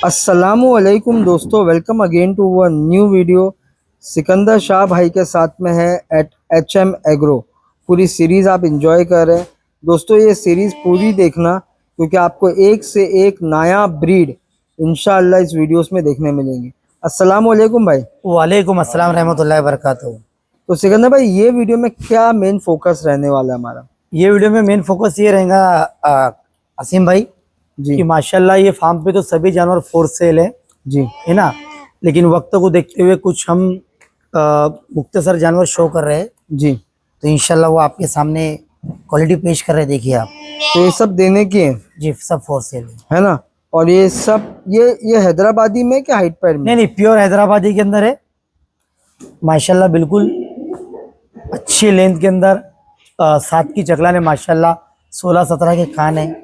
अस्सलामुअलैकुम दोस्तों, welcome again to one new video. Sikandar Shah भाई के साथ में है एट HM एग्रो। पूरी सीरीज़ आप इंजॉय कर रहे हैं दोस्तों। ये सीरीज़ पूरी देखना क्योंकि आपको एक से एक नया ब्रीड इंशाअल्लाह इस वीडियोस में देखने मिलेंगे। अस्सलामुअलैकुम भाई। वालेकुम अस्सलाम रहमतुल्लाहि वबरकातुहू। तो सिकंदर भाई, ये वीडियो में क्या मेन फोकस रहने वाला है हमारा? ये वीडियो में मेन फोकस ये रहेगा असीम भाई जी कि माशाल्लाह ये फार्म पे तो सभी जानवर फोर सेल जी है ना, लेकिन वक्त को देखते हुए कुछ हम मुख्तसर जानवर शो कर रहे हैं। जी। तो इंशाल्लाह वो आपके सामने क्वालिटी पेश कर रहे हैं, देखिए आप। तो ये सब देने की जी सब फोर सेल है ना? और ये सब ये हैदराबादी में क्या हाइट पैड में? नहीं, प्योर हैदराबादी के अंदर है माशाल्लाह, बिल्कुल अच्छी लेंथ के अंदर। 7 की चकलान है माशाल्लाह, 16-17 के कान है।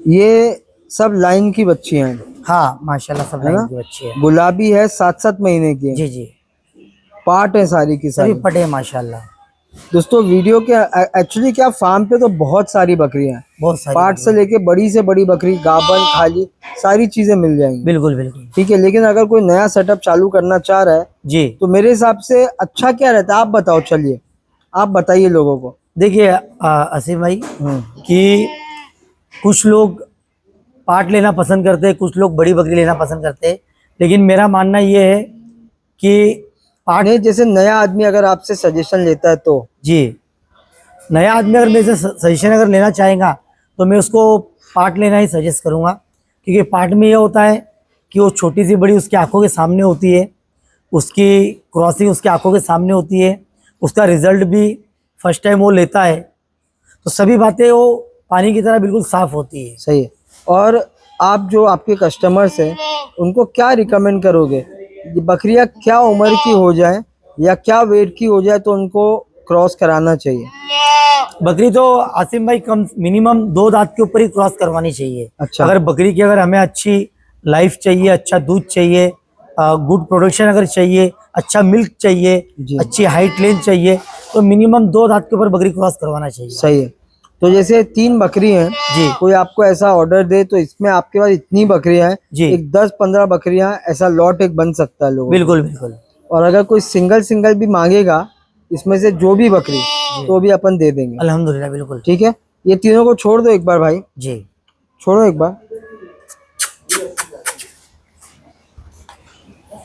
ये सब लाइन की बच्चियां हैं। हाँ माशाल्लाह सब लाइन की बच्ची है। गुलाबी है, 7-7 महीने की है। जी जी, पार्ट है सारी की सारी। सभी पटे माशाल्लाह। दोस्तों वीडियो के एक्चुअली क्या फार्म पे तो बहुत सारी बकरियां हैं, बहुत सारी पार्ट से लेके बड़ी से बड़ी बकरी, गाबन, खाली सारी चीजें मिल जाएंगी। बिल्कुल बिल्कुल। ठीक है, लेकिन अगर कोई नया सेटअप चालू करना चाह रहा है जी तो मेरे हिसाब से अच्छा क्या रहता है, आप बताओ। चलिए आप बताइए लोगों को। देखिए असीम भाई कि कुछ लोग पार्ट लेना पसंद करते हैं, कुछ लोग बड़ी बकरी लेना पसंद करते हैं, लेकिन मेरा मानना ये है कि पार्ट नहीं, जैसे नया आदमी अगर आपसे सजेशन लेता है तो जी, नया आदमी अगर मेरे से सजेशन अगर लेना चाहेगा तो मैं उसको पार्ट लेना ही सजेस्ट करूँगा। क्योंकि पार्ट में ये होता है कि वो छोटी सी बड़ी उसकी आंखों के सामने होती है, उसकी क्रॉसिंग उसकी आंखों के सामने होती है, उसका रिजल्ट भी फर्स्ट टाइम वो लेता है, तो सभी बातें वो पानी की तरह बिल्कुल साफ होती है। सही है। और आप जो आपके कस्टमर्स हैं उनको क्या रिकमेंड करोगे? ये बकरियां क्या उम्र की हो जाए या क्या वेट की हो जाए तो उनको क्रॉस कराना चाहिए? बकरी तो आसिम भाई कम मिनिमम 2 दांत के ऊपर ही क्रॉस करवानी चाहिए। अच्छा। अगर बकरी की अगर हमें अच्छी लाइफ चाहिए, अच्छा दूध चाहिए, गुड प्रोडक्शन अगर चाहिए, अच्छा मिल्क चाहिए, अच्छी हाइट लेंथ चाहिए, तो मिनिमम 2 दांत के ऊपर बकरी क्रॉस करवाना चाहिए। सही है। तो जैसे 3 बकरी हैं जी, कोई आपको ऐसा ऑर्डर दे तो इसमें आपके पास इतनी बकरियां हैं जी, एक 10-15 बकरियां ऐसा लॉट एक बन सकता है लोगों को। बिल्कुल बिल्कुल। और अगर कोई सिंगल भी मांगेगा इसमें से जो भी बकरी तो भी अपन दे देंगे अल्हम्दुलिल्लाह बिल्कुल। ठीक है। ये तीनों को छोड़ दो एक बार भाई, जी छोड़ो एक बार।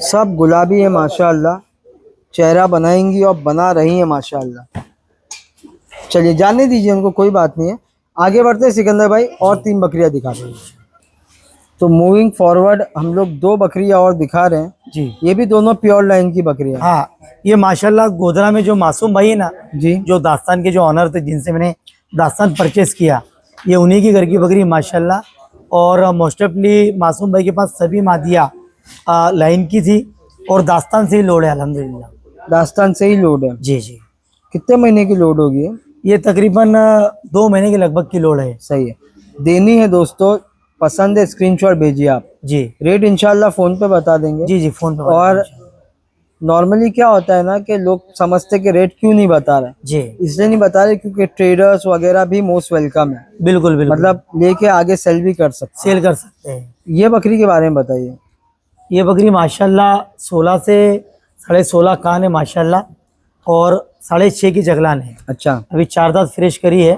सब गुलाबी है माशाअल्लाह, चेहरा बनाएंगी और बना रही है माशाअल्लाह। चलिए जाने दीजिए उनको, कोई बात नहीं है। आगे बढ़ते हैं सिकंदर भाई, और 3 बकरियां दिखा दें। तो मूविंग फॉरवर्ड हम लोग 2 बकरियां और दिखा रहे हैं जी। ये भी दोनों प्योर लाइन की बकरियां। हाँ, ये माशाल्लाह गोधरा में जो मासूम भाई है ना जी, जो दास्तान के जो ऑनर थे जिनसे मैंने दास्तान परचेस किया, ये उन्हीं की घर की बकरी माशाल्लाह। और मोस्ट ऑफली मासूम भाई के पास सभी मादिया लाइन की थी और दास्तान से ही लोड है अल्हम्दुलिल्लाह। दास्तान से ही लोड है। जी जी, कितने महीने की लोड होगी ये तकरीबन 2 महीने के लगभग की लोड है। सही है, देनी है दोस्तों। पसंद है स्क्रीनशॉट भेजिए आप। जी रेट इंशाल्लाह फोन पे बता देंगे। जी जी, फोन पे और नॉर्मली क्या होता है ना कि लोग समझते कि रेट क्यों नहीं बता रहे, जी, इसलिए नहीं बता रहे क्योंकि ट्रेडर्स वगैरह भी मोस्ट वेलकम है। बिल्कुल बिल्कुल, मतलब लेके आगे सेल भी कर सकते सेल कर सकते हैं। ये बकरी के बारे में बताइए। ये बकरी माशाल्लाह 16 से 16.5 कान है माशाल्लाह, और 6.5 की जगलान है। अच्छा, अभी 4 दांत फ्रेश करी है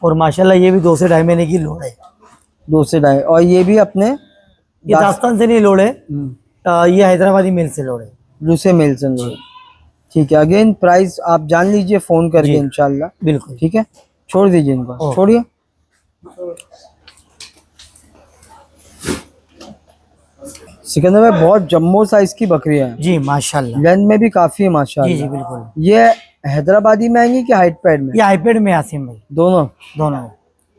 और माशाल्लाह ये भी 2 से 2.5 महीने की लोड है। 2 से 2.5। और ये भी अपने ये दास्तान से नहीं लोड है, ये हैदराबादी मिल से लोड है। दूसरे मेल से लोड। ठीक है, अगेन प्राइस आप जान लीजिए फोन करके जी। इंशाल्लाह। बिल्कुल ठीक है, छोड़ दीजिए इनको, छोड़िए। सिकंदर में बहुत जम्बो साइज की बकरियां हैं जी माशाल्लाह। लेंथ में भी काफी है जी माशाल्लाह। जी बिल्कुल। ये हैदराबादी में आएंगी कि हाइट पैड में? ये आईपैड में आसिम भाई, दोनों। दोनों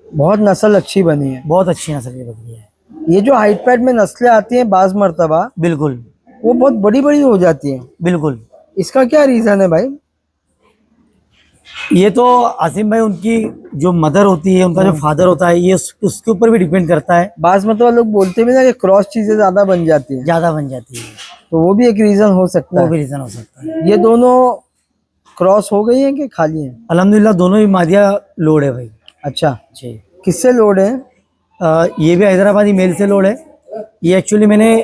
बहुत नस्ल अच्छी बनी है। बहुत अच्छी नस्ल की बकरी है। ये जो हाइट पैड में नस्लें आती हैं बाज मर्तबा बिल्कुल वो बहुत बड़ी बड़ी हो जाती हैं, बिल्कुल। इसका क्या रीजन है भाई? ये तो आसिम भाई उनकी जो मदर होती है, उनका जो फादर होता है, ये उसके ऊपर भी डिपेंड करता है। बाज मर्तबा लोग बोलते भी ना कि क्रॉस चीजें ज्यादा बन जाती हैं, ज्यादा बन जाती है, तो वो भी एक रीजन हो सकता वो है। भी रीजन हो सकता है। ये दोनों क्रॉस हो गई हैं कि खाली हैं? अल्हम्दुलिल्लाह दोनों ही मादिया लोड है भाई। अच्छा, जी, किससे लोड है? ये भी हैदराबादी मेल से लोड है ये एक्चुअली मैंने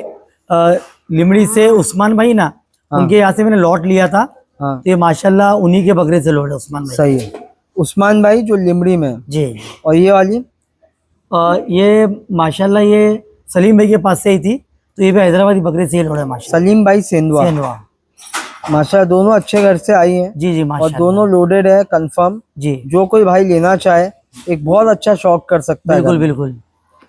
लिमड़ी से उस्मान भाई ना, हाँ। उनके यहाँ से मैंने लॉट लिया था। हाँ तो ये माशाल्लाह उन्हीं के बकरे से लॉट है उस्मान भाई। सही है। उस्मान भाई जो लिमड़ी में है। जी। और ये वाली ये माशाल्लाह ये सलीम भाई के पास से ही थी, तो ये भी हैदराबादी बकरे से ही लॉट है माशाल्लाह। सलीम भाई सेंधवा। सेंधवा। माशाल्लाह दोनों अच्छे घर से आई हैं जी जी और माशाल्लाह। दोनों लोडेड है कंफर्म। जी जो कोई भाई लेना चाहे एक बहुत अच्छा शौक कर सकता है बिल्कुल घर में। बिल्कुल।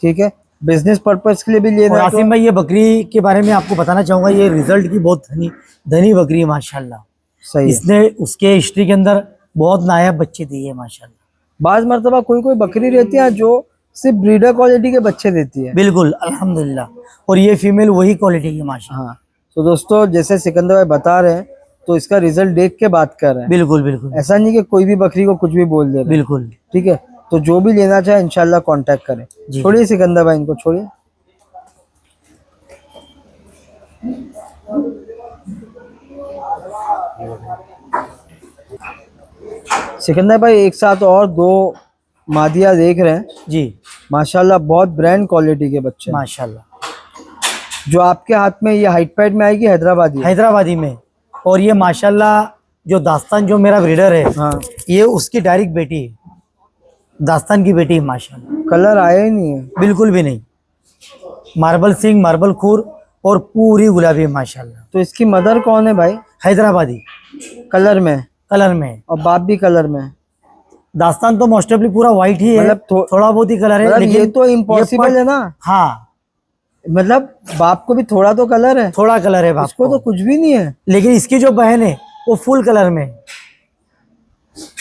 ठीक है, बिजनेस पर्पस के लिए भी और लेना है तो आसिम भाई ये बकरी के बारे में आपको बताना चाहूंगा, ये रिजल्ट की बहुत धनी धनी बकरी है माशाल्लाह। सही है। इसने उसके हिस्ट्री के अंदर बहुत नायाब बच्चे दिए माशाल्लाह। बाज मर्तबा कोई कोई बकरी रहती है जो सिर्फ ब्रीडर क्वालिटी के बच्चे देती है। बिल्कुल अल्हम्दुलिल्लाह, और ये फीमेल वही क्वालिटी की माशाल्लाह। हाँ तो दोस्तों जैसे सिकंदर भाई बता रहे हैं तो इसका रिजल्ट देख के बात कर रहे हैं। बिल्कुल बिल्कुल ऐसा नहीं कि कोई भी बकरी को कुछ भी बोल दे रहे हैं। बिल्कुल। ठीक है, तो जो भी लेना चाहे इंशाल्लाह कांटेक्ट करें। जी। छोड़िए सिकंदर भाई, इनको छोड़िए। सिकंदर भाई एक साथ और दो मादिया देख रहे हैं। जी माशाल्लाह बहुत ब्रांड क्वालिटी के बच्चे हैं। माशाल्लाह। जो आपके हाथ में ये हाइट पैड में आएगी हैदराबादी है। हैदराबादी में, और ये माशाल्लाह जो दास्तान जो मेरा ब्रीडर है, हाँ ये उसकी डायरेक्ट बेटी है, दास्तान की बेटी है माशाल्लाह। कलर आया ही नहीं है। बिल्कुल भी नहीं, मार्बल सिंह, मार्बल खूर और पूरी गुलाबी है माशाल्लाह। तो इसकी मदर कौन है भाई? हैदराबादी कलर में कलर में, और बाप भी कलर में। दास्तान तो मोस्टली पूरा व्हाइट ही है, मतलब थोड़ा बहुत ही कलर है, मतलब लेकिन ये तो इम्पॉसिबल है ना। हाँ मतलब बाप को भी थोड़ा तो कलर है, थोड़ा कलर है बाप इसको तो को। कुछ भी नहीं है। लेकिन इसकी जो बहन है वो फुल कलर में,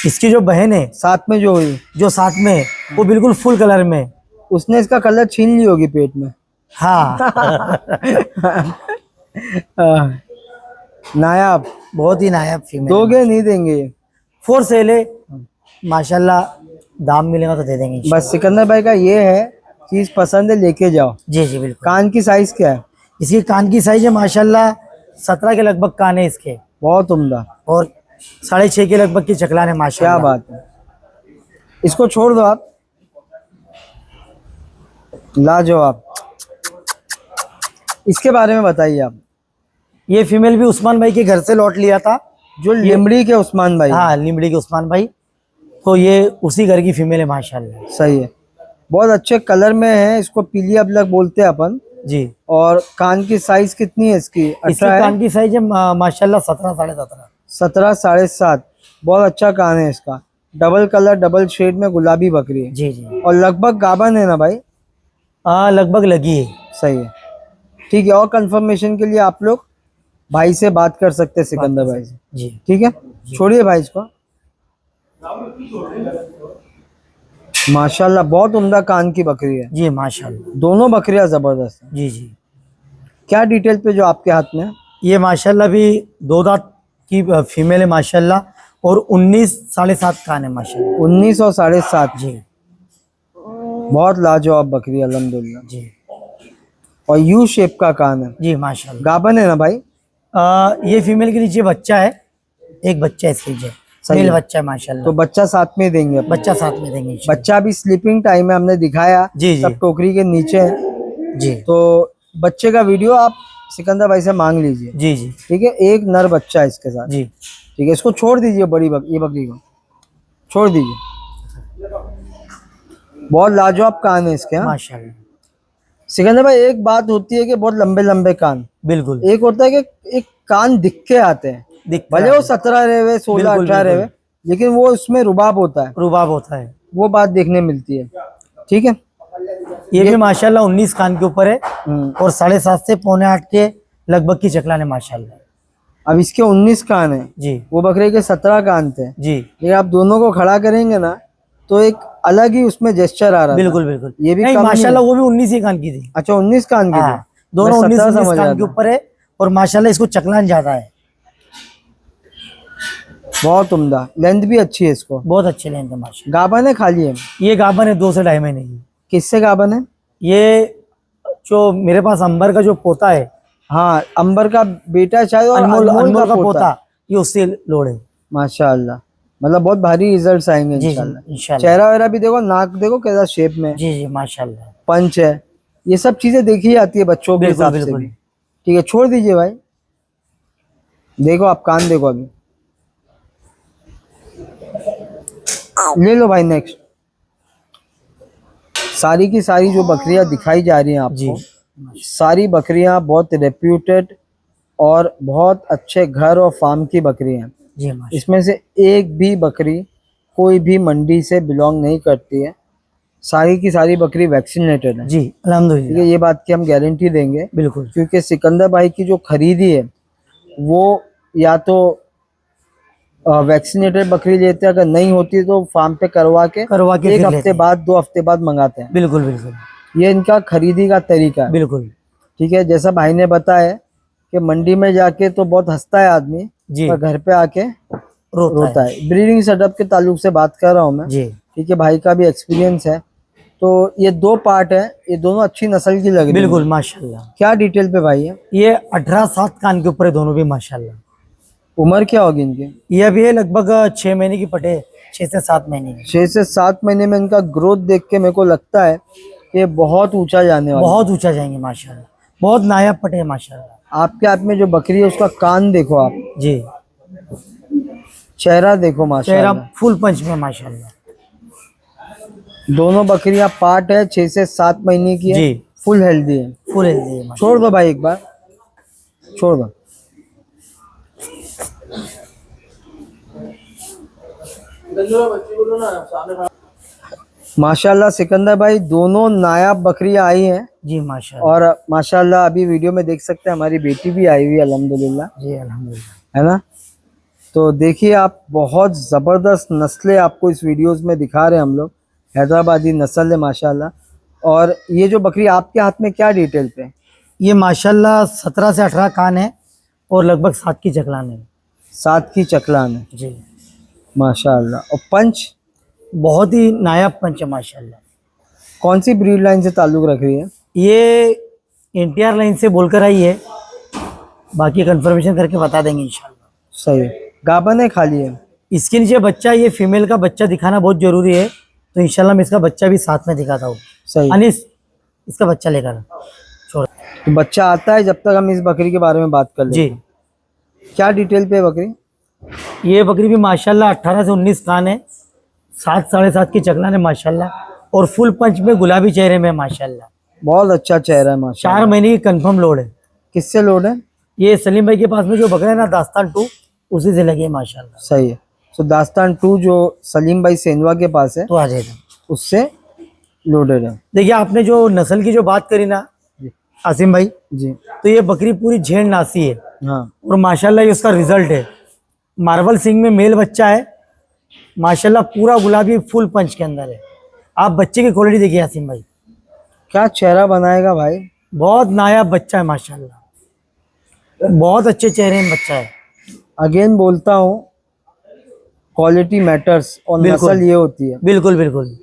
इसकी जो बहन है साथ में जो हुई जो साथ में है वो बिल्कुल फुल कलर में। उसने इसका कलर छीन ली होगी पेट में। हाँ नायाब। बहुत ही नायाब फीमेल। दोगे नहीं देंगे? फोर सेल है माशाल्लाह, दाम मिलेगा तो दे देंगे इंशाल्लाह। बस सिकंदर भाई का ये है, चीज पसंद है लेके जाओ। जी जी बिल्कुल। कान की साइज क्या है? इसकी कान की साइज है माशाल्लाह 17 के लगभग कान है इसके, बहुत उम्दा। और 6.5 के लगभग की चकलान है क्या माशाल्लाह। बात है। इसको छोड़ दो आप। लाजवाब। इसके बारे में बताइए आप। ये फीमेल भी उस्मान भाई के घर से लौट लिया था। जो लिमड़ी के उस्मान भाई। हाँ लिमड़ी के उस्मान भाई, तो ये उसी घर की फीमेल है माशाल्लाह। सही है, बहुत अच्छे कलर में है। इसको पीली अबलग बोलते हैं अपन। जी। और कान की साइज कितनी है इसकी? इसकी 18 कान है। की साइज है माशाल्लाह 17 साढ़े 17। 17 7.5। बहुत अच्छा कान है इसका। डबल कलर डबल शेड में गुलाबी बकरी है। जी जी। और लगभग गाभन है ना भाई? हाँ लगभग लगी है। सही है, ठीक है। और कंफर्मेशन के लिए आप लोग भाई से बात कर सकते हैं, सिकंदर भाई से। जी ठीक है, छोड़िए भाई इसको। माशाल्लाह बहुत उम्दा कान की बकरी है। जी माशाल्लाह। दोनों बकरियां जबरदस्त हैं। जी जी। क्या डिटेल पे जो आपके हाथ में है? ये माशाल्लाह भी 2 दांत की फीमेल है माशाल्लाह, और 19 साढ़े 7 कान है माशाल्लाह। 19 और 7.5। जी बहुत लाजवाब बकरी है अल्हम्दुलिल्लाह। जी और यू शेप का कान है। जी माशाल्लाह। गाभन है ना भाई? ये फीमेल के नीचे बच्चा है, एक बच्चा है इसके नीचे, सही मेल है। बच्चा है माशाल्लाह। तो बच्चा साथ में देंगे अपन। बच्चा साथ में देंगे इंशाल्लाह। बच्चा भी स्लीपिंग टाइम में हमने दिखाया। जी, जी। सब टोकरी के नीचे है। जी तो बच्चे का वीडियो आप सिकंदर भाई से मांग लीजिए। जी जी ठीक है, एक नर बच्चा है इसके साथ। जी। ठीक है, इसको छोड़ दीजिए। ये बकरी को छोड़ दीजिए। बहुत लाजवाब कान है इसके। हाँ माशाल्लाह। सिकंदर भाई एक बात होती है कि बहुत लंबे लंबे कान, बिल्कुल एक होता है कि एक कान दिख के आते हैं। दिखता भले है, वो 17 रहे हुए 16 बिल्कुल, 18 रहे हुए, लेकिन वो उसमें रुबाब होता है, रुबाब होता है। वो बात देखने मिलती है। ठीक है, ये भी माशाल्लाह 19 कान के ऊपर है, और 7.5 से 7.75 के लगभग की चकलान है माशाल्लाह। अब इसके 19 कान है, जी वो बकरे के 17 कान थे। जी लेकिन आप दोनों को खड़ा करेंगे ना तो एक अलग ही उसमें जेस्चर आ रहा था। बिल्कुल बिल्कुल। ये भी नहीं कम नहीं माशाल्लाह है। वो भी 19 ही कान की थी। अच्छा 19 कान की हाँ, थी। दोनों मैं 19 17 समझ रहा कान के था। ऊपर है, और माशाल्लाह इसको चकलान ज्यादा है। बहुत उम्दा, लेंथ भी अच्छी है इसको। बहुत अच्छे लेंथ है माशाल्लाह। गाभन है खाली है? ये गाभन है 2 से 2.5 महीने की। किससे गाभन है? ये जो मेरे पास अंबर का जो पोता है, हाँ अंबर का बेटा शायद, और अनमोल का पोता, ये उससे लोड है। माशाल्लाह, मतलब बहुत भारी रिजल्ट्स आएंगे जी जी इंशाल्लाह। इंशाल्लाह। चेहरा वेरा भी देखो, नाक देखो कैसा शेप में, जी जी माशाल्लाह। पंच है। ये सब चीजें देखी जाती है बच्चों के बिल्कुल, हिसाब से बिल्कुल। भी। ठीक है, छोड़ दीजिए भाई। देखो आप कान देखो अभी। ले लो भाई नेक्स्ट। सारी की सारी जो बकरियां दिखाई जा रही हैं जी आपको, सारी बकरियां बहुत रेप्यूटेड और बहुत अच्छे घर और फार्म की बकरियां हैं। जी माशाल्लाह। इसमें से एक भी बकरी कोई भी मंडी से बिलोंग नहीं करती है। सारी की सारी बकरी वैक्सीनेटेड है। जी ठीक है, अल्हम्दुलिल्लाह। ये बात की हम गारंटी देंगे, बिल्कुल क्योंकि सिकंदर भाई की जो खरीदी है वो या तो वैक्सीनेटेड बकरी लेते हैं, अगर नहीं होती तो फार्म पे करवा के एक फिर लेते हफ्ते हैं। बाद 2 हफ्ते बाद मंगाते हैं। बिल्कुल बिल्कुल ये इनका खरीदी का तरीका है। बिल्कुल। ठीक है, जैसा भाई ने बताया कि मंडी में जाके तो बहुत हंसता है आदमी, जी पर घर पे आके रोता रोता है। है। ब्रीडिंग सेटअप के ताल्लुक से बात कर रहा हूँ मैं। जी ठीक है, भाई का भी एक्सपीरियंस है। तो ये 2 पार्ट है, ये दोनों अच्छी नस्ल की लग रही है। बिल्कुल माशाल्लाह। क्या डिटेल पे भाई है? ये 18-7 कान के ऊपर है दोनों भी माशाल्लाह। उम्र क्या होगी इनकी? ये अभी है लगभग 6 महीने की पटे, 6 से 7 महीने की। 6 से 7 महीने में इनका ग्रोथ देख के मेरे को लगता है कि ये बहुत ऊंचा जाने वाला है। बहुत ऊंचा जाएंगे माशाल्लाह, बहुत नायाब पटे हैं माशाल्लाह। आपके हाथ में जो बकरी है उसका कान देखो आप, जी चेहरा देखो चेहरा माशाल्लाह। फुल पंच में माशाल्लाह। दोनों बकरियां पार्ट है, 6 से 7 महीने की है, जी फुल हेल्दी है। फुल हेल्दी है माशाल्लाह। छोड़ दो भाई, एक बार छोड़ दो। माशाल्लाह सिकंदर भाई, दोनों नायाब बकरियां आई हैं। जी माशाल्लाह। और माशाल्लाह अभी वीडियो में देख सकते हैं हमारी बेटी भी आई हुई है अल्हम्दुलिल्लाह, जी अल्हम्दुलिल्लाह। है ना। तो देखिए आप, बहुत ज़बरदस्त नस्लें आपको इस वीडियोस में दिखा रहे हैं हम लोग। हैदराबादी नस्ल है माशाल्लाह। और ये जो बकरी आपके हाथ में, क्या डिटेल पे? ये माशाल्लाह 17 से 18 कान है और लगभग 7 की चकलान है। 7 की चकलान है जी माशाल्लाह। और पंच बहुत ही नायाब पंच है माशाल्लाह। कौन सी ब्रीड लाइन से ताल्लुक़ रख रही है? ये NTR लाइन से बोलकर आई है, बाकी कंफर्मेशन करके बता देंगे इंशाल्लाह। सही है। गाभन है, खाली है? इसके नीचे बच्चा, ये फीमेल का बच्चा दिखाना बहुत जरूरी है, तो इंशाल्लाह मैं इसका बच्चा भी साथ में दिखाता हूँ। सही। अनीस इसका बच्चा लेकर छोड़। तो बच्चा आता है, जब तक हम इस बकरी के बारे में बात कर लेते जी हैं। क्या डिटेल पे है बकरी? ये बकरी भी माशाल्लाह 18 से 19 कान है, 7 साढ़े 7 की चकलान है माशाल्लाह, और फुल पंच में गुलाबी चेहरे में माशाल्लाह। बहुत अच्छा चेहरा है माशाल्लाह। 4 महीने की कंफर्म लोड है। किससे लोड है? ये सलीम भाई के पास में जो बकरा है ना, दास्तान 2, उसी से लगे माशाल्लाह। सही है। तो दास्तान 2 जो सलीम भाई सेनवा के पास है, तो आ जाएगा। उससे लोडेड है। देखिए आपने जो नस्ल की जो बात करी ना आसिम भाई, जी तो ये बकरी पूरी झेड़ नासी है हाँ। और माशाल्लाह ये उसका रिजल्ट है। मार्बल सिंह में मेल बच्चा है माशाल्लाह, पूरा गुलाबी फुल पंच के अंदर है। आप बच्चे की क्वालिटी देखिए आसिम भाई, क्या चेहरा बनाएगा भाई। बहुत नायाब बच्चा है माशाल्लाह, बहुत अच्छे चेहरे में बच्चा है। अगेन बोलता हूँ, क्वालिटी मैटर्स, और बिल्कुल। नस्ल ये होती है बिल्कुल बिल्कुल।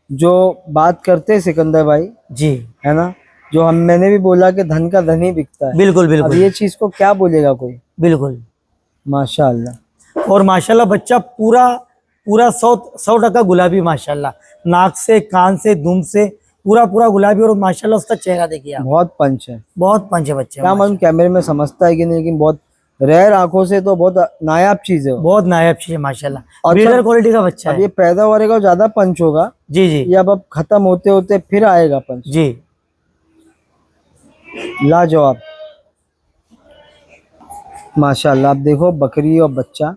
जो बात करते हैं सिकंदर भाई, जी है ना। जो मैंने भी बोला कि धन का धन ही बिकता है। बिल्कुल अब बिल्कुल ये चीज को क्या बोलेगा कोई। बिल्कुल। माशाल्लाह। और माशाल्लाह बच्चा पूरा पूरा 100% गुलाबी माशाल्लाह, नाक से, कान से, दुम से पूरा पूरा गुलाबी, और माशाल्लाह उसका चेहरा देखिए आप, बहुत पंच है। बहुत पंच है बच्चे में क्या मालूम कैमरे में समझता है कि नहीं, लेकिन बहुत रेयर आंखों से तो बहुत नायाब चीज है वो। बहुत नायाब चीज है माशाल्लाह, और ब्रीडर सब- क्वालिटी का बच्चा अब है। ये पैदा हो रहेगा, ज्यादा पंच होगा। जी जी ये अब खत्म होते होते फिर आएगा पंच। जी। लाजवाब माशाल्लाह। आप देखो बकरी और बच्चा,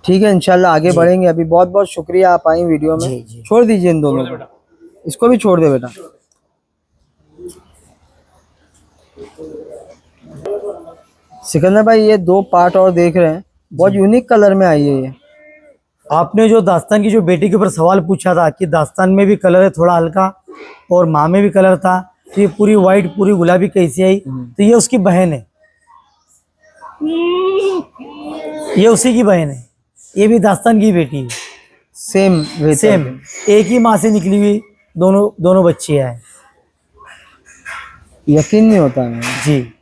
ठीक है। इंशाल्लाह आगे बढ़ेंगे। अभी बहुत बहुत शुक्रिया आप आई वीडियो में। जी, जी। छोड़ दीजिए इन दोनों को, इसको भी छोड़ दे बेटा। सिकंदर भाई, ये 2 पार्ट और देख रहे हैं, बहुत यूनिक कलर में आई है ये। आपने जो दास्तान की जो बेटी के ऊपर सवाल पूछा था कि दास्तान में भी कलर है थोड़ा हल्का और माँ में भी कलर था, तो ये पूरी वाइट पूरी गुलाबी कैसी आई, तो ये उसकी बहन है, ये उसी की बहन है। ये भी दास्तान की बेटी है, सेम सेम एक ही माँ से निकली हुई दोनों बच्चियां हैं। यकीन नहीं होता है। जी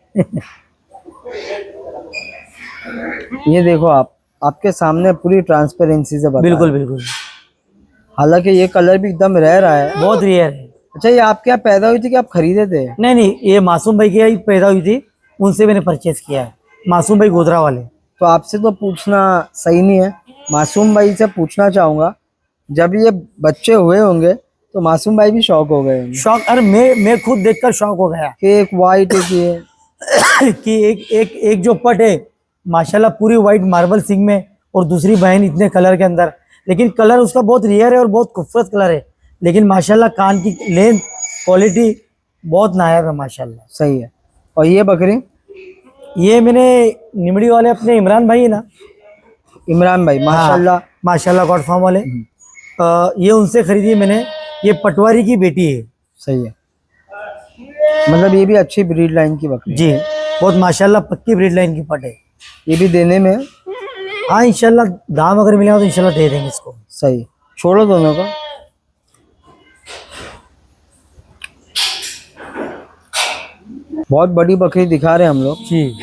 ये देखो आप, आपके सामने पूरी ट्रांसपेरेंसी से बता रहे बिल्कुल हैं। बिल्कुल, हालांकि ये कलर भी एकदम रेयर आया है। बहुत रेयर है। अच्छा, ये आपके यहाँ पैदा हुई थी कि आप खरीदे थे? नहीं नहीं, ये मासूम भाई की ही पैदा हुई थी, उनसे मैंने परचेज किया है, मासूम भाई गोधरा वाले। तो आपसे तो पूछना सही नहीं है, मासूम भाई से पूछना चाहूंगा, जब ये बच्चे हुए होंगे तो मासूम भाई भी शौक हो गए होंगे शौक, अरे मैं खुद देखकर शौक हो गया कि एक वाइट एक ये। कि एक जो पट है माशाल्लाह पूरी वाइट मार्बल सिंग में, और दूसरी बहन इतने कलर के अंदर, लेकिन कलर उसका बहुत रियर है और बहुत खूबसूरत कलर है, लेकिन माशाल्लाह कान की लेंथ क्वालिटी बहुत नायाब है माशाल्लाह। सही है। और ये बकरी? ये मैंने निमड़ी वाले अपने इमरान भाई है ना, इमरान भाई माशाल्लाह। हाँ, माशाल्लाह गॉड फार्म वाले, ये उनसे खरीदी है मैंने। ये पटवारी की बेटी है। सही है, मतलब ये भी अच्छी ब्रीड लाइन की बकरी है। जी, बहुत माशाल्लाह पक्की ब्रीड लाइन की पट है। ये भी देने में हाँ इंशाल्लाह, दाम अगर मिलेगा तो इंशाल्लाह दे देंगे इसको। सही। छोड़ो दोनों को। बहुत बड़ी बकरी दिखा रहे हैं हम लोग। जी,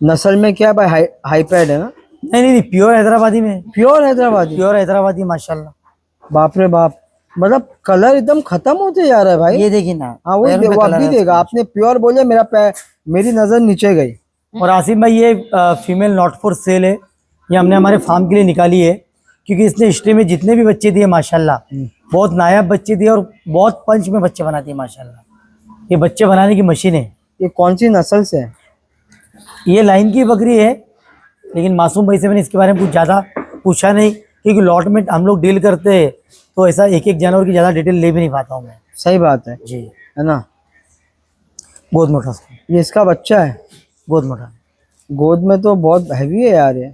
नस्ल में क्या भाई, हाईपैड है ना? नहीं, प्योर हैदराबादी में, प्योर हैदराबादी? प्योर हैदराबादी माशाल्लाह। बाप रे बाप, मतलब कलर एकदम खत्म होते जा रहा है भाई। ये देखिए ना, हाँ वही पैरों पे वो कलर अभी है देगा। आपने प्योर बोले, मेरा मेरी नजर नीचे गई। उसका। और आसिफ भाई ये फीमेल नॉट फॉर सेल है, ये हमने हमारे फार्म के लिए निकाली है, क्योंकि इसने हिस्ट्री में जितने भी बच्चे दिए माशाल्लाह बहुत नायाब बच्चे दिए, और बहुत पंच में बच्चे बनाती है माशाल्लाह। ये बच्चे बनाने की मशीन है। ये कौन सी नस्ल से है? ये लाइन की बकरी है, लेकिन मासूम भाई से मैंने इसके बारे में कुछ ज़्यादा पूछा नहीं, क्योंकि लॉट में हम लोग डील करते हैं, तो ऐसा एक एक जानवर की ज़्यादा डिटेल ले भी नहीं पाता हूँ मैं। सही बात है जी, है ना? बहुत मोटा उसका, ये इसका बच्चा है? बहुत मोटा। गोद में तो बहुत हैवी है यार ये,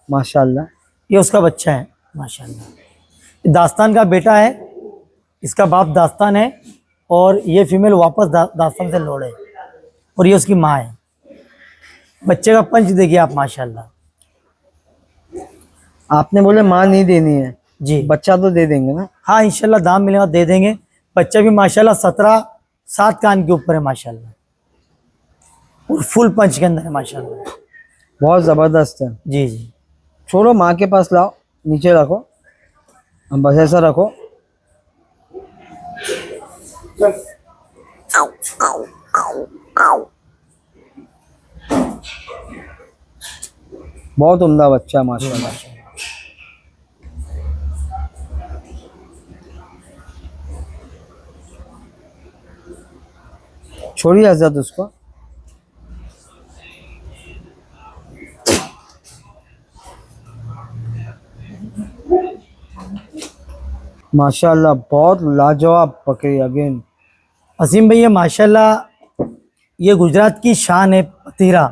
माशाल्लाह। ये उसका बच्चा है माशाल्लाह। दास्तान का बेटा है, इसका बाप दास्तान है, और ये फीमेल वापस दास्तान से लोड है, और ये उसकी माँ है। बच्चे का पंच देखिए आप माशाल्लाह। आपने बोले माँ नहीं देनी है, जी, बच्चा तो दे देंगे ना? हाँ इंशाल्लाह दाम मिलेगा दे देंगे। बच्चा भी माशाल्लाह 17-7 कान के ऊपर है माशाल्लाह, और फुल पंच के अंदर है माशाल्लाह। बहुत जबरदस्त है। जी जी, छोड़ो, माँ के पास लाओ, नीचे रखो, हम बस ऐसा रखो। बहुत उम्दा बच्चा है माशाल्लाह। छोड़िए हजरत उसको। माशाल्लाह बहुत लाजवाब बकरी अगेन। असीम भैया माशाल्लाह ये गुजरात की शान है पतीरा,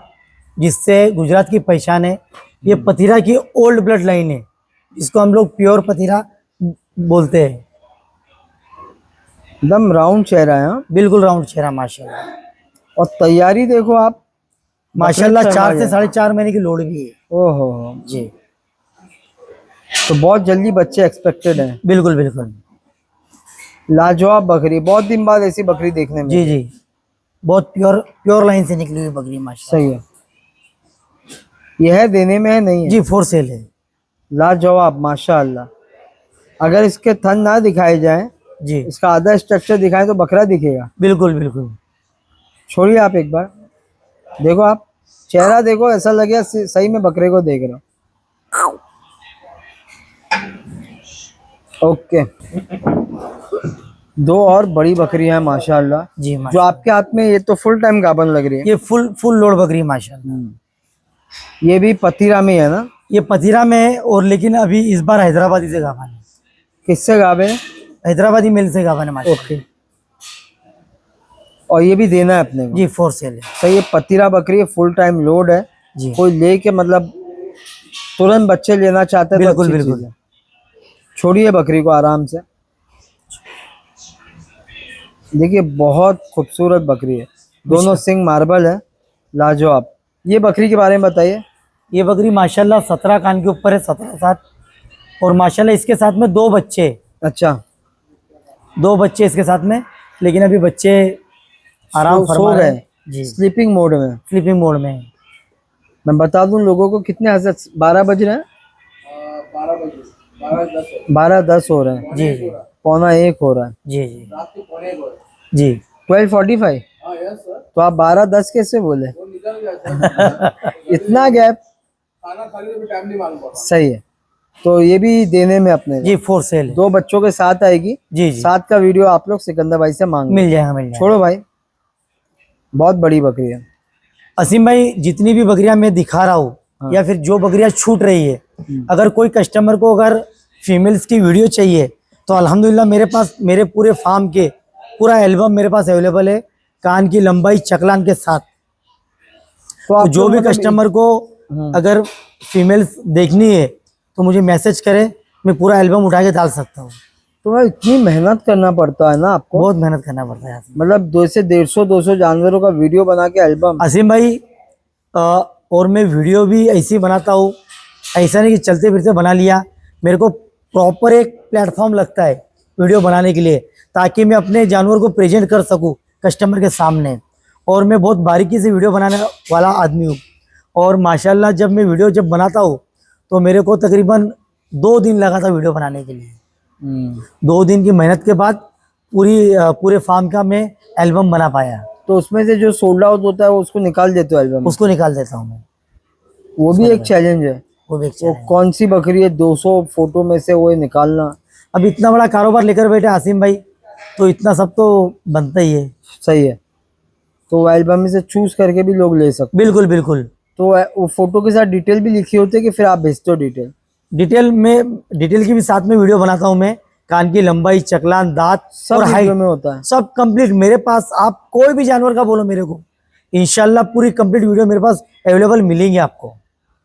जिससे गुजरात की पहचान है। ये पतीरा की ओल्ड ब्लड लाइन है, जिसको हम लोग प्योर पतीरा बोलते हैं। एकदम राउंड चेहरा है। हाँ? बिल्कुल राउंड चेहरा माशाल्लाह। और तैयारी देखो आप, माशाल्लाह बकरे 4 से चढ़ा 4.5 महीने की लोड भी है। ओहो, जी, तो बहुत जल्दी बच्चे एक्सपेक्टेड हैं। बिल्कुल बिल्कुल। लाजवाब बकरी, बहुत दिन बाद ऐसी बकरी देखने में। जी जी, बहुत प्योर लाइन से निकली हुई बकरी माशाल्लाह। सही है। यह है देने में है, नहीं है? जी, फॉर सेल है। लाजवाब माशाल्लाह। अगर इसके थन ना दिखाए जाए, जी, इसका आधा स्ट्रक्चर दिखाए तो बकरा दिखेगा। बिल्कुल बिल्कुल। छोड़िए आप एक बार, देखो आप चेहरा देखो, ऐसा लगे सही में बकरे को देख रहे हो। ओके, दो और बड़ी बकरी है माशाल्लाह। जी जो माशाल्लाह, आपके हाथ में, ये तो फुल टाइम गाभन लग रही है। ये फुल लोड बकरी माशाल्लाह। ये भी पतीरा में है ना? ये पतीरा में है, और लेकिन अभी इस बार हैदराबादी से गाभा है। किससे गाभे? हैदराबादी मिल से गाभा है माशाल्लाह। ओके, और ये भी देना है अपने को? जी, फॉर सेल है। तो ये पतीरा बकरी है, फुल टाइम लोड है। जी, कोई लेके मतलब तुरंत बच्चे लेना चाहते हैं तो बिल्कुल अच्छी बिल्कुल। चीज़ है। छोड़िए बकरी को आराम से। देखिए बहुत खूबसूरत बकरी है, दोनों सिंग मार्बल है, लाजवाब। ये बकरी के बारे में बताइए। ये बकरी माशाल्लाह 17 कान के ऊपर है, 17-7, और माशाल्लाह इसके साथ में 2 बच्चे, अच्छा, 2 बच्चे इसके साथ में, लेकिन अभी बच्चे आराम सो फरमा रहे गए, हैं। जी, स्लीपिंग मोड में। स्लीपिंग मोड में है। मैं बता दूं लोगों को कितने हजरत 12 बज रहे हैं, 12:10 हो रहे हैं, जी जी 12:45 हो रहा है, जी जी जी 12:45। तो आप 12:10 कैसे बोले? इतना गैप। सही है। तो ये भी देने में अपने को जी फॉर सेल है। 2 बच्चों के साथ आएगी। जी जी 7 का वीडियो आप लोग सिकंदर भाई से मांग मिल जाएगा मिल जाएगा। छोड़ो भाई, बहुत बड़ी बकरी है। असीम भाई जितनी भी बकरियां मैं दिखा रहा हूँ हाँ। या फिर जो बकरियां छूट रही है, अगर कोई कस्टमर को अगर फीमेल्स की वीडियो चाहिए तो अल्हम्दुलिल्लाह मेरे पास मेरे पूरे फार्म के पूरा एल्बम मेरे पास अवेलेबल है, कान की लंबाई चकलान के साथ। तो तो आप जो लोग भी मतलब कस्टमर को अगर फीमेल्स देखनी है तो मुझे मैसेज करे, मैं पूरा एल्बम उठा के डाल सकता हूँ। तो भाई इतनी मेहनत करना पड़ता है ना आपको, बहुत मेहनत करना पड़ता है। मतलब 2 से 150-200 जानवरों का वीडियो बना के एल्बम। असीम भाई और मैं वीडियो भी ऐसी बनाता हूँ, ऐसा नहीं कि चलते फिरते बना लिया। मेरे को प्रॉपर एक प्लेटफॉर्म लगता है वीडियो बनाने के लिए, ताकि मैं अपने जानवर को प्रेजेंट कर सकूँ कस्टमर के सामने। और मैं बहुत बारीकी से वीडियो बनाने वाला आदमी हूँ। और माशाल्लाह जब मैं वीडियो जब बनाता हूँ तो मेरे को तकरीबन 2 दिन लगा था वीडियो बनाने के लिए। 2 दिन की मेहनत के बाद पूरे फार्म का मैं एल्बम बना पाया। तो उसमें से जो सोल्ड आउट होता है वो उसको निकाल देते हो एल्बम? उसको निकाल देता हूँ मैं। वो भी एक चैलेंज है। वो भी एक वो challenge। कौन सी बकरी है 200 फोटो में से वो निकालना? अब इतना बड़ा कारोबार लेकर बैठे आसिम भाई, तो इतना सब तो बनता ही है। सही है। तो वो एल्बम में से चूज करके भी लोग ले सकते बिल्कुल बिल्कुल। तो वो फोटो के साथ डिटेल भी लिखी होती है कि फिर आप भेजते हो डिटेल? डिटेल की भी साथ में वीडियो बनाता हूँ मैं, कान की लंबाई चकलान दांत सब और हाइट वीडियो में होता है? सब कंप्लीट मेरे पास। आप कोई भी जानवर का बोलो मेरे को, इंशाल्लाह पूरी कंप्लीट वीडियो मेरे पास अवेलेबल मिलेंगी आपको।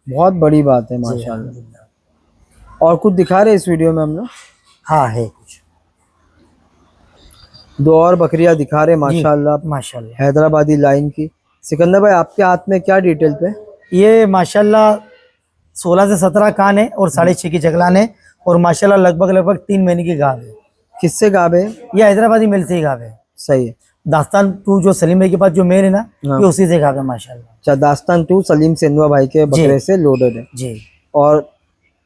बहुत बड़ी बात है जी, माशाल्लाह। अल्हम्दुलिल्लाह। और कुछ दिखा रहे हैं इस वीडियो में हम लोग? हाँ है कुछ 2 और बकरियां दिखा रहे हैं जी माशाल्लाह, माशाल्लाह। हैदराबादी लाइन की। सिकंदर भाई आपके हाथ में क्या डिटेल पे? ये माशाल्लाह 16 से 17 कान है और 6.5 की चकलान है, और माशाल्लाह लगभग 3 महीने की गाभ है। किससे गाब है? ये हैदराबादी मेल से ही गाभ है। सही है। दास्तान 2 जो सलीम भाई के पास जो मेल है ना, हाँ। ये उसी से गाभ है माशाल्लाह। अच्छा, दास्तान 2 सलीम सेंधवा भाई के बकरे से लोडेड है जी और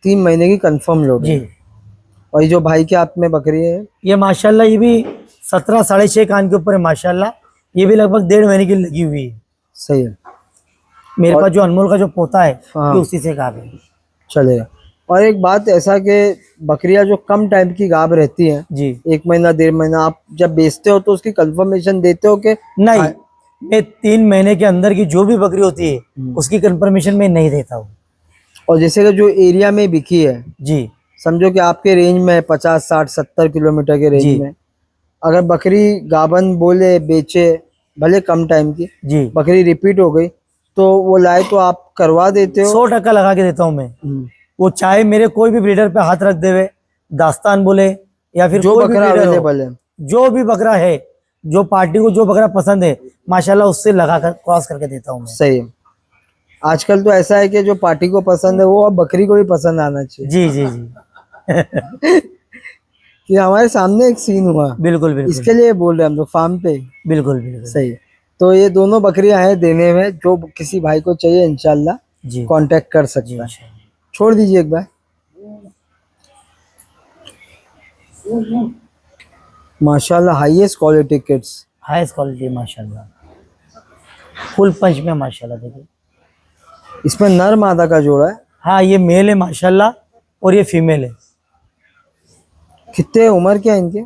3 महीने की कंफर्म लोडेड जी। है। और ये जो भाई के हाथ में बकरी है? ये माशाल्लाह ये भी 17 6.5 कान के ऊपर है माशाल्लाह। ये भी लगभग 1.5 महीने की लगी हुई है। सही है। मेरे पास जो अनमोल का जो पोता है हाँ। ये उसी से गाभ है। चलेगा। और एक बात ऐसा कि बकरियां जो कम टाइम की गाभ रहती हैं, जी 1 महीना 1.5 महीना, आप जब बेचते हो तो उसकी कंफर्मेशन देते हो कि नहीं, मैं 3 महीने के अंदर की जो भी बकरी होती है उसकी कंफर्मेशन में नहीं देता हूँ। और जैसे कि जो एरिया में बिकी है, जी समझो कि आपके रेंज में 50 60 70 किलोमीटर के जी रेंज में, अगर बकरी गाभन बोले बेचे, भले कम टाइम की जी बकरी रिपीट हो गई तो वो लाए तो आप करवा देते हो? 100% लगा के देता हूँ मैं। वो चाहे मेरे कोई भी ब्रीडर पे हाथ रख देवे, दास्तान बोले या फिर जो कोई भी बकरा ब्रीडर हो, अवेलेबल है? जो भी बकरा है, जो पार्टी को जो बकरा पसंद है माशाल्लाह उससे लगा कर क्रॉस करके देता हूँ मैं। सही है। आजकल तो ऐसा है कि जो पार्टी को पसंद है वो अब बकरी को भी पसंद आना चाहिए। जी जी जी कि हमारे सामने एक सीन हुआ, बिल्कुल बिल्कुल इसके लिए बोल रहे हैं हम लोग फार्म पे। बिल्कुल बिल्कुल। सही है। तो ये दोनों बकरियां हैं देने में, जो किसी भाई को चाहिए इंशाल्लाह जी कांटेक्ट कर जी सकता है। इंशाल्लाह। छोड़ दीजिए एक बार। माशाल्लाह highest quality kids. Highest quality माशाल्लाह, फुल पंच में माशाल्लाह। देखिए इसमें नर मादा का जोड़ा है। हाँ, ये मेल है माशाल्लाह और ये फीमेल है। कितने उम्र क्या है इनके?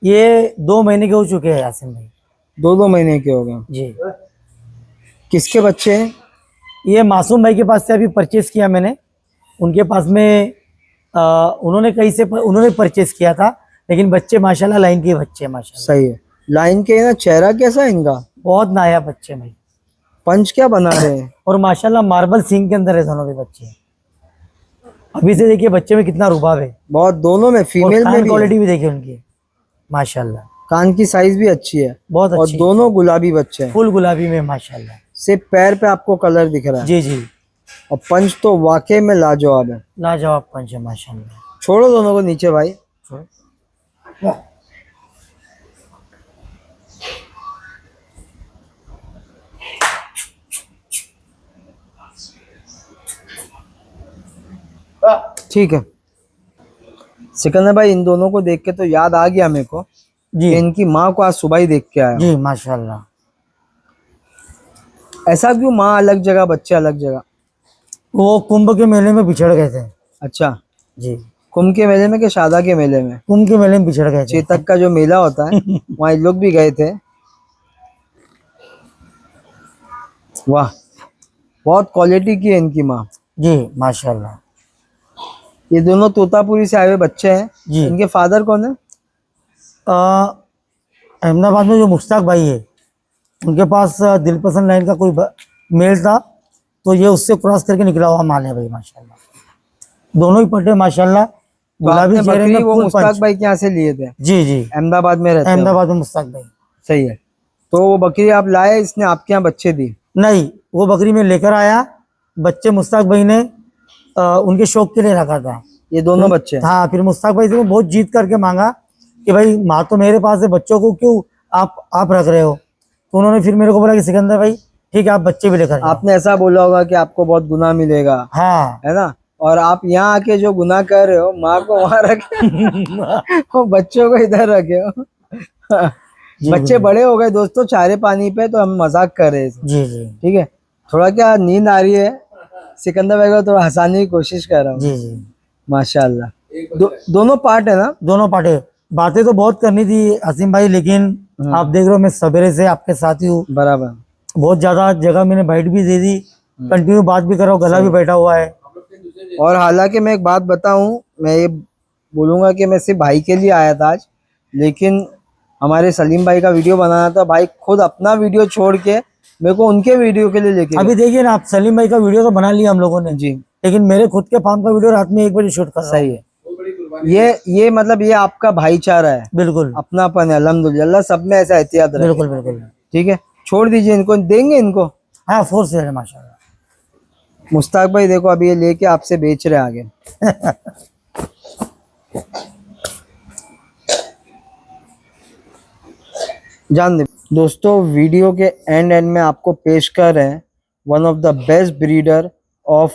ये 2 महीने के हो चुके हैं यासिन भाई। 2 महीने के हो गए। जी किसके बच्चे हैं? ये मासूम भाई के पास से अभी परचेस किया मैंने। उनके पास में उन्होंने कहीं से उन्होंने परचेस किया था, लेकिन बच्चे माशाल्लाह लाइन के बच्चे हैं माशाल्लाह। सही है। लाइन के ना, चेहरा कैसा है इनका? बहुत नायाब बच्चे हैं भाई। पंच क्या बना रहे हैं? और माशाल्लाह मार्बल सिंग के अंदर है दोनों भी बच्चे। अभी से देखिए बच्चे में कितना रुबाब है। बहुत, दोनों में, और फीमेल में कान भी क्वालिटी है। भी देखिए उनकी माशाल्लाह, कान की साइज भी अच्छी है बहुत और अच्छी, दोनों गुलाबी बच्चे हैं। फुल गुलाबी में माशाल्लाह। सिर्फ पैर पे आपको कलर दिख रहा है। जी जी और पंच तो वाकई में लाजवाब है। लाजवाब पंच है माशाल्लाह। छोड़ो दोनों को नीचे भाई। ठीक है सिकंदर भाई, इन दोनों को देख के तो याद आ गया मेरे को जी कि इनकी माँ को आज सुबह ही देख के आया। जी माशाल्लाह। ऐसा क्यों, माँ अलग जगह बच्चे अलग जगह? वो कुंभ के मेले में बिछड़ गए थे। अच्छा, जी, कुंभ के मेले में कि शादा के मेले में? कुंभ के मेले में बिछड़ गए थे। चेतक का जो मेला होता है वहाँ इन लोग भी गए थे। वाह, बहुत क्वालिटी की है इनकी माँ। जी माशाल्लाह। ये दोनों तोतापुरी से आए हुए बच्चे हैं। जी इनके फादर कौन है? अहमदाबाद में जो मुश्ताक भाई है, उनके पास दिलपसंद लाइन का कोई मेल था, तो ये उससे क्रॉस करके निकला हुआ माल है भाई माशाल्लाह। दोनों ही पट्टे माशाल्लाह तो गुलाबी आपने चेहरे बकरी में वो फुल मुश्ताक पंच। भाई के यहाँ से लिए थे? जी जी, अहमदाबाद में रहते हैं। अहमदाबाद में मुश्ताक भाई। सही है। तो वो बकरी आप लाए, इसने आपके यहाँ बच्चे दी? नहीं, वो बकरी में लेकर आया, बच्चे मुश्ताक भाई ने उनके शौक के लिए रखा था। ये दोनों बच्चे? हाँ, फिर मुश्ताक भाई से मैं बहुत जीत करके मांगा कि भाई माँ तो मेरे पास है, बच्चों को क्यों आप रख रहे हो? तो उन्होंने फिर मेरे को बोला कि सिकंदर भाई ठीक है, आप बच्चे भी लेकर जाओ। आपने ऐसा बोला होगा कि आपको बहुत गुनाह मिलेगा, हाँ है ना? और आप यहाँ आके जो गुनाह कर रहे हो, माँ को वहां रखे और बच्चों को इधर रखे हो। जी, बच्चे बड़े हो गए दोस्तों, चारे पानी पे, तो हम मजाक कर रहे हैं। जी जी ठीक है, थोड़ा क्या नींद आ रही है, सिकंदर भाई को थोड़ा हंसाने की कोशिश कर रहा हूँ। जी जी। माशाल्लाह। दोनों पार्ट है ना? दोनों पार्टे। बातें तो बहुत करनी थी असीम भाई, लेकिन आप देख रहे हो मैं सवेरे से आपके साथ ही हूँ। बराबर। बहुत ज्यादा जगह मैंने बाइट भी दे दी, कंटिन्यू बात भी कर रहा हूँ, गला भी बैठा हुआ है। और हालांकि मैं एक बात बताऊं, मैं ये बोलूंगा कि मैं सिर्फ भाई के लिए आया था आज, लेकिन हमारे सलीम भाई का वीडियो बनाना था, भाई खुद अपना वीडियो छोड़ के मेरे को उनके वीडियो के लिए लेके अभी देखिए ना आप, सलीम भाई का वीडियो तो बना लिया हम लोगों ने जी, लेकिन मेरे खुद के फार्म का वीडियो रात में 1 बजे शूट कर रहा हूं। सही है। ये मतलब ये आपका भाईचारा है, बिल्कुल अपनापन है। अल्हम्दुलिल्लाह, सब में ऐसा एहतियात रहे। बिल्कुल बिल्कुल। ठीक है, छोड़ दीजिए इनको, देंगे इनको। हाँ, फोर्स है माशाल्लाह। मुश्ताक भाई देखो, अभी ये लेके आपसे बेच रहे हैं आगे। जान दे दोस्तों, वीडियो के एंड में आपको पेश कर रहे हैं one of the best breeder of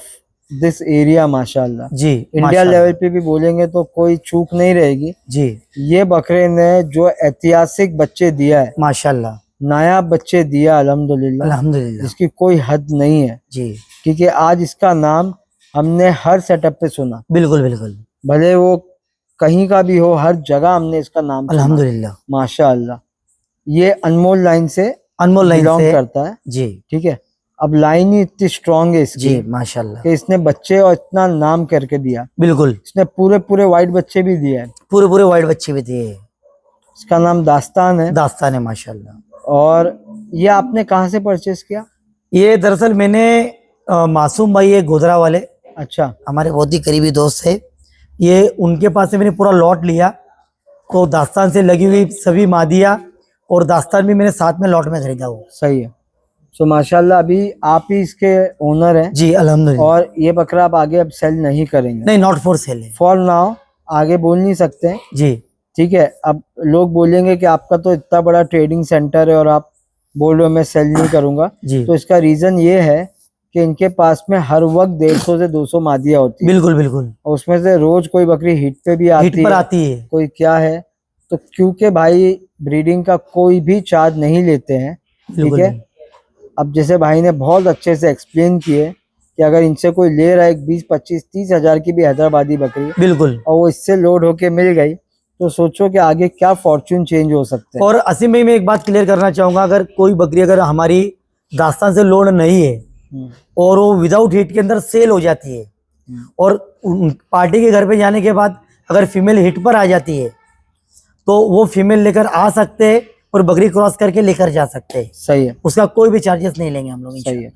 this area माशाल्लाह। जी इंडिया माशाल्लाह। लेवल पे भी बोलेंगे तो कोई चूक नहीं रहेगी। जी ये बकरे ने जो ऐतिहासिक बच्चे दिया है, माशाल्लाह नायाब बच्चे दिया अल्हम्दुलिल्लाह, अल्हम्दुलिल्लाह। जिसकी कोई हद नहीं है। जी क्योंकि आज इसका नाम हमने हर सेटअप पे सुना, बिल्कुल बिल्कुल भले वो कहीं का भी हो, हर जगह हमने इसका नाम सुना अल्हम्दुलिल्लाह। माशाल्लाह। ये अनमोल लाइन से अनमोल लाइन बिलोंग से। करता है। जी ठीक है, अब लाइन ही इतनी स्ट्रांग है इसकी जी माशाल्लाह। कि इसने बच्चे और इतना नाम करके दिया। बिल्कुल, इसने पूरे पूरे वाइट बच्चे भी दिए हैं। पूरे पूरे वाइट बच्चे भी थे। इसका नाम दास्तान है। दास्तान है माशाल्लाह। और ये आपने कहाँ से परचेस किया? ये दरअसल मैंने मासूम भाई है गोधरा वाले, अच्छा, हमारे बहुत ही करीबी दोस्त है, ये उनके पास से मैंने पूरा लॉट लिया। तो दास्तान से लगी हुई सभी मादिया और दास्तान भी मैंने साथ में लॉट में खरीदा वो। सही है। सो माशाल्लाह, अभी आप ही इसके ओनर हैं। जी अल्हम्दुलिल्लाह। और ये बकरा आप आगे अब सेल नहीं करेंगे? नहीं, नॉट फॉर सेल है। फॉर नाउ, आगे बोल नहीं सकते। जी ठीक है, अब लोग बोलेंगे कि आपका तो इतना बड़ा ट्रेडिंग सेंटर है और आप बोल रहे हो मैं सेल नहीं करूंगा। जी तो इसका रीजन ये है कि इनके पास में हर वक्त 150 से 200 मादिया होती है, बिल्कुल बिल्कुल। और उसमें से रोज कोई बकरी हिट पे भी हिट आती पर है, आती है। कोई क्या है। तो क्योंकि भाई ब्रीडिंग का कोई भी चार्ज नहीं लेते हैं, ठीक बिल्कुल है। अब जैसे भाई ने बहुत अच्छे से एक्सप्लेन किए कि अगर इनसे कोई ले रहा है 20, 25, 30 हजार की भी हैदराबादी बकरी, बिल्कुल। और वो इससे लोड होके मिल गई, तो सोचो कि आगे क्या फॉर्च्यून चेंज हो सकते हैं। और असीम भाई मैं एक बात क्लियर करना चाहूंगा, अगर कोई बकरी अगर हमारी दास्तान से लोड नहीं है और वो विदाउट हिट के अंदर सेल हो जाती है, और पार्टी के घर पे जाने के बाद अगर फीमेल हिट पर आ जाती है, तो वो फीमेल लेकर आ सकते हैं और बकरी क्रॉस करके लेकर जा सकते हैं। सही है, उसका कोई भी चार्जेस नहीं लेंगे हम लोग। सही है।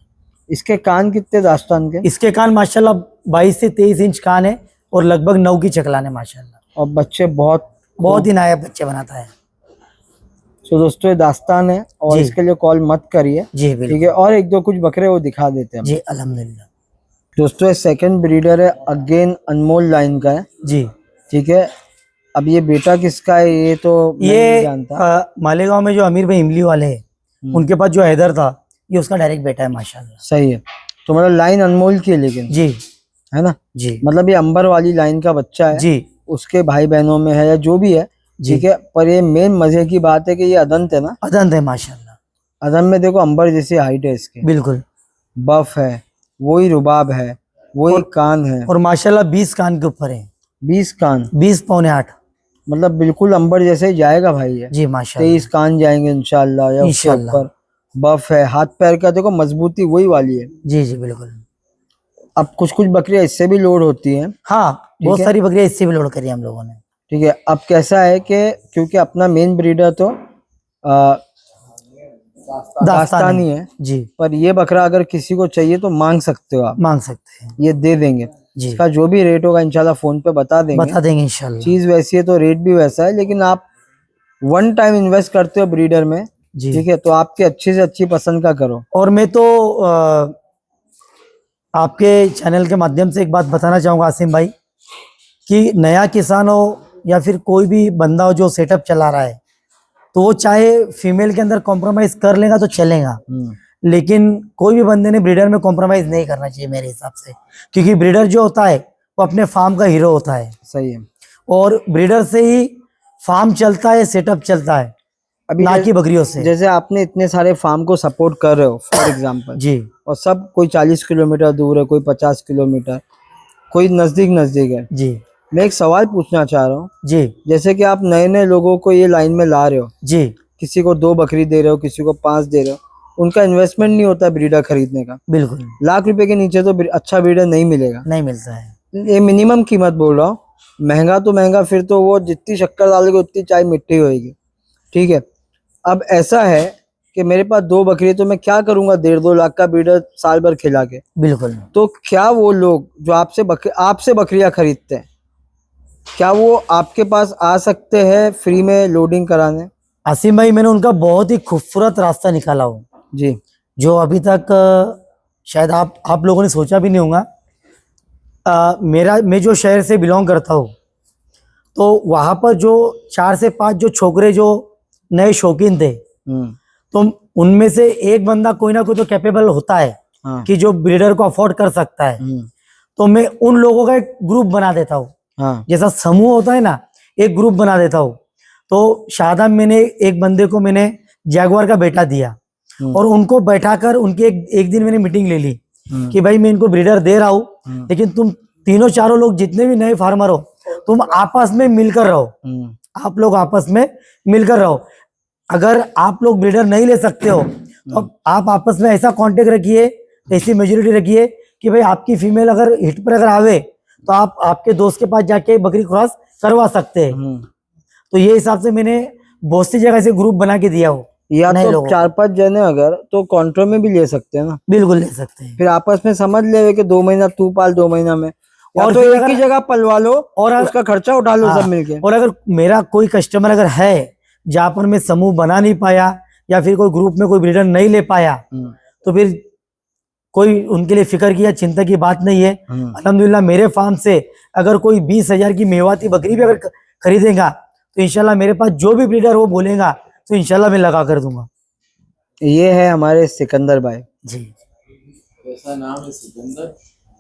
इसके कान कितने दास्तान के? इसके कान माशाल्लाह 22 से 23 इंच कान है और लगभग 9 की चकलान है माशाल्लाह। और बच्चे बहुत ही नायाब बच्चे बनाता है। तो दोस्तों ये दास्तान है, और जी। इसके लिए कॉल मत करिए। जी बिल्कुल। ठीक है, और एक दो कुछ बकरे वो दिखा देते हैं। जी अल्हम्दुलिल्लाह। दोस्तों ये सेकंड ब्रीडर है, अगेन अनमोल लाइन का है। जी ठीक है, अब ये बेटा किसका है ये तो मैं नहीं ये जानता। मालेगांव में जो अमीर भाई इमली वाले हैं, उनके पास जो हैदर था, ये उसका डायरेक्ट बेटा है माशाल्लाह। सही है, तो मतलब लाइन अनमोल की है लेकिन, जी है ना। जी मतलब ये अंबर वाली लाइन का बच्चा है, जी उसके भाई बहनों में है या जो भी है, जी। ठीक है। पर ये मेन मजे की बात है कि ये अदंत है ना। अदंत है माशाल्लाह। अदंत में देखो अंबर जैसी हाइट है इसकी, बिल्कुल। बफ है, वही रुबाब है, वही और कान है, और माशाल्लाह 20 कान के ऊपर है, 20 कान। 20 पौने 8। मतलब बिल्कुल अंबर जैसे ही जाएगा भाई ये। जी 23 माशाल्लाह। कान जाएंगे इंशाल्लाह, या उससे इंशाल्लाह। ऊपर। बफ है, हाथ पैर का देखो मजबूती वही वाली है। जी जी बिल्कुल। अब कुछ कुछ बकरियां इससे भी लोड होती हैं, हाँ बहुत है। सारी बकरियां इससे भी लोड करी हम लोगों ने। ठीक है। अब कैसा है कि क्योंकि अपना मेन ब्रीडर तो आ, दास्तान दास्तानी है। है, जी पर ये बकरा अगर किसी को चाहिए तो मांग सकते हो आप, मांग सकते हैं। ये दे देंगे। जी इसका जो भी रेट होगा इंशाल्लाह फोन पे बता देंगे। बता देंगे इंशाल्लाह। चीज वैसी है तो रेट भी वैसा है, लेकिन आप वन टाइम इन्वेस्ट करते हो ब्रीडर में, जी। ठीक है, तो आपकी अच्छी से अच्छी पसंद का करो। और मैं तो आपके चैनल के माध्यम से एक बात बताना चाहूँगा आसिम भाई, कि नया किसान हो या फिर कोई भी बंदा हो जो सेटअप चला रहा है, तो वो चाहे फीमेल के अंदर कॉम्प्रोमाइज़ कर लेगा तो चलेगा, लेकिन कोई भी बंदे ने ब्रीडर में कॉम्प्रोमाइज़ नहीं करना चाहिए मेरे हिसाब से। क्योंकि ब्रीडर जो होता है वो अपने फार्म का हीरो होता है, सही है। और ब्रीडर से ही फार्म चलता है, सेटअप चलता है, अभी ना कि बकरियों से। जैसे आपने इतने सारे फार्म को सपोर्ट कर रहे हो फॉर एग्जांपल, जी और सब कोई 40 किलोमीटर दूर है, कोई 50 किलोमीटर, कोई नजदीक नजदीक है। जी मैं एक सवाल पूछना चाह रहा हूँ, जी जैसे कि आप नए नए लोगों को ये लाइन में ला रहे हो, जी किसी को 2 बकरी दे रहे हो, किसी को 5 दे रहे हो, उनका इन्वेस्टमेंट नहीं होता ब्रीडर खरीदने का। बिल्कुल लाख रुपए के नीचे तो अच्छा ब्रीडर नहीं मिलेगा, नहीं मिलता है। ये मिनिमम कीमत बोल रहा हूँ। महंगा तो महंगा, फिर तो वो जितनी शक्कर डालोगे उतनी चाय मिट्टी होएगी, ठीक है। अब ऐसा है कि मेरे पास 2 बकरी है, तो मैं क्या करूंगा 1.5-2 लाख का ब्रीडर साल भर खिला के। बिल्कुल। तो क्या वो लोग जो आपसे बकरियां खरीदते हैं, क्या वो आपके पास आ सकते हैं फ्री में लोडिंग कराने? आसिम भाई मैंने उनका बहुत ही खूबसूरत रास्ता निकाला हो, जी जो अभी तक शायद आप लोगों ने सोचा भी नहीं होगा। मैं जो शहर से बिलोंग करता हूँ, तो वहाँ पर जो 4 से 5 जो छोकरे जो नए शौकीन थे, तो उनमें से एक बंदा कोई ना कोई तो कैपेबल होता है, हाँ कि जो ब्रीडर को अफोर्ड कर सकता है। तो मैं उन लोगों का एक ग्रुप बना देता हूँ, हाँ जैसा समूह होता है ना, एक ग्रुप बना देता हूँ। तो शादा में मैंने एक बंदे को मैंने जैगवार का बेटा दिया, और उनको बैठाकर उनकी एक दिन मैंने मीटिंग ले ली कि भाई मैं इनको ब्रीडर दे रहा हूँ, लेकिन तुम तीनों चारों लोग जितने भी नए फार्मर हो, तुम आपस में मिलकर रहो, आप लोग आपस में मिलकर रहो। अगर आप लोग ब्रीडर नहीं ले सकते हो तो आप आपस में ऐसा कांटेक्ट रखिए, ऐसी मेजोरिटी रखिए कि भाई आपकी फीमेल अगर हिट पर अगर आवे तो आप आपके दोस्त के पास जाके बकरी क्रॉस करवा सकते हैं। तो ये हिसाब से मैंने बहुत सी जगह से ग्रुप बना के दिया हो, या नए तो लोगों को। 4-5 जने अगर तो कॉन्ट्रो में भी ले सकते हैं ना, बिल्कुल ले सकते हैं। फिर आपस में समझ ले कि 2 महीना तू पाल, 2 महीना में, या और तो फिर एक ही अगर जगह पलवा लो और उसका खर्चा उठा लो सब मिलके। और अगर मेरा कोई कस्टमर अगर है जहाँ पर मैं समूह बना नहीं पाया, या फिर कोई ग्रुप में कोई ब्रीडर नहीं ले पाया, तो फिर कोई उनके लिए फिक्र की या चिंता की बात नहीं है। अल्हम्दुलिल्लाह मेरे फार्म से अगर कोई 20,000 की मेवाती बकरी भी अगर खरीदेगा, तो इंशाल्लाह मेरे पास जो भी ब्रीडर वो बोलेगा तो इंशाल्लाह मैं लगा कर दूंगा। ये है हमारे सिकंदर भाई जी ऐसा नाम है सिकंदर,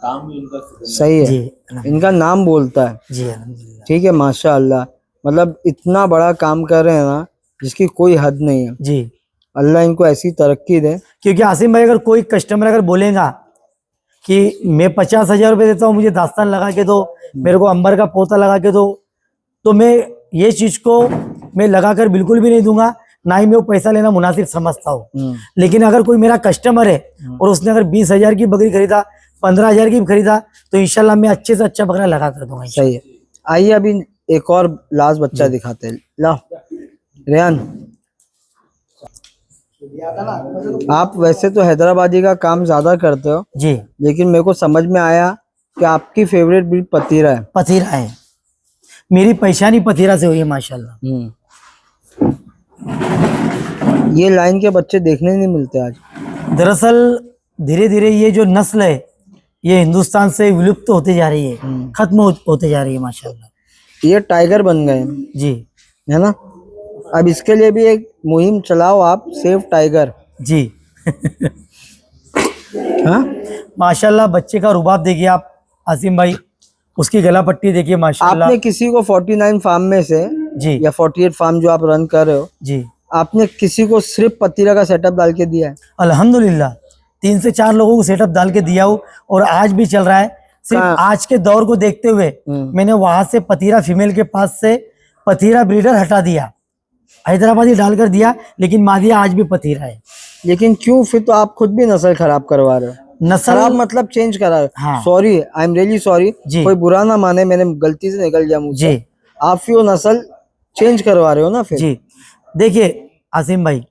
काम भी उनका सिकंदर। सही है, जी इनका नाम बोलता है। जी अल्हम्दुलिल्लाह। ठीक है, माशाअल्लाह। मतलब इतना बड़ा काम कर रहे हैं ना जिसकी कोई हद नहीं है। जी अल्लाह इनको ऐसी तरक्की दे। क्योंकि आसिम भाई अगर कोई कस्टमर अगर बोलेगा कि मैं 50,000 रुपये देता हूँ, मुझे दास्तान लगा के दो, मेरे को अंबर का पोता लगा के दो, तो मैं ये चीज को मैं लगा कर बिल्कुल भी नहीं दूंगा, ना ही मैं वो पैसा लेना मुनासिब समझता हूँ। लेकिन अगर कोई मेरा कस्टमर है और उसने अगर 20,000 की बकरी खरीदा, 15,000 की भी खरीदा, तो इंशाल्लाह मैं अच्छे से अच्छा बकरा लगा कर दूंगा। सही है। आइए अभी एक और लास्ट बच्चा दिखाते हैं। ला रेहान, आप वैसे तो हैदराबादी का काम ज्यादा करते हो जी, लेकिन मेरे को समझ में आया कि आपकी फेवरेट ब्रीड पतीरा है। पथीरा है, मेरी पहचान ही पथीरा से हुई है माशाल्लाह। ये लाइन के बच्चे देखने नहीं मिलते आज। दरअसल धीरे धीरे ये जो नस्ल है ये हिंदुस्तान से विलुप्त होते जा रही है, खत्म होते जा रही है माशाल्लाह। ये टाइगर बन गए हैं, जी है ना। अब इसके लिए भी एक मुहिम चलाओ आप, सेव टाइगर। जी हाँ माशाल्लाह बच्चे का रुबाब देखिए आप, आसिम भाई, उसकी गला पट्टी देखिए माशाल्लाह। आपने किसी को 49 फार्म में से जी या 48 फार्म जो आप रन कर रहे हो, जी, आपने किसी को सिर्फ पतीरा का सेटअप डाल के दिया है? अल्हम्दुलिल्लाह 3 से 4 लोगों को सेटअप डाल के दिया हूँ और आज भी चल रहा है। सिर्फ कहाँ? आज के दौर को देखते हुए मैंने वहां से पतीरा फीमेल के पास से पतीरा ब्रीडर हटा दिया, हैदराबादी डालकर दिया, लेकिन मादिया आज भी पतीरा है। लेकिन क्यों? फिर तो आप खुद भी नस्ल खराब करवा रहे हो। नस्ल खराब मतलब चेंज करा रहे हो। हाँ। Sorry, I am really sorry, जी। कोई बुरा ना माने, मैंने गलती से निकल गया मुझसे। जी आप फिर वो नस्ल चेंज करवा रहे हो ना फिर। जी, देखिए आसिम भाई,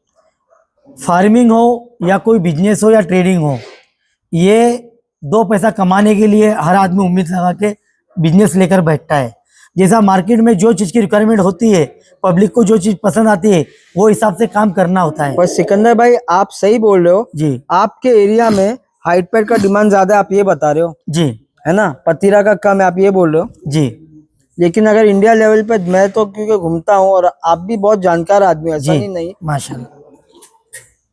फार्मिंग हो या कोई बिजनेस हो या ट्रेडिंग हो, ये 2 पैसा कमाने के लिए हर आदमी उम्मीद लगा के बिजनेस लेकर बैठता है। जैसा मार्केट में जो चीज की रिक्वायरमेंट होती है, पब्लिक को जो चीज पसंद आती है, वो हिसाब से काम करना होता है। पर सिकंदर भाई, आप सही बोल रहे हो। जी आपके एरिया में हाइट पैड का डिमांड ज्यादा है, आप ये बता रहे हो, जी है ना? पतीरा का कम है, आप ये बोल रहे हो। जी लेकिन अगर इंडिया लेवल पे, मैं तो क्योंकि घूमता हूँ और आप भी बहुत जानकार आदमी हो, ऐसा जी, ही नहीं, माशाल्लाह।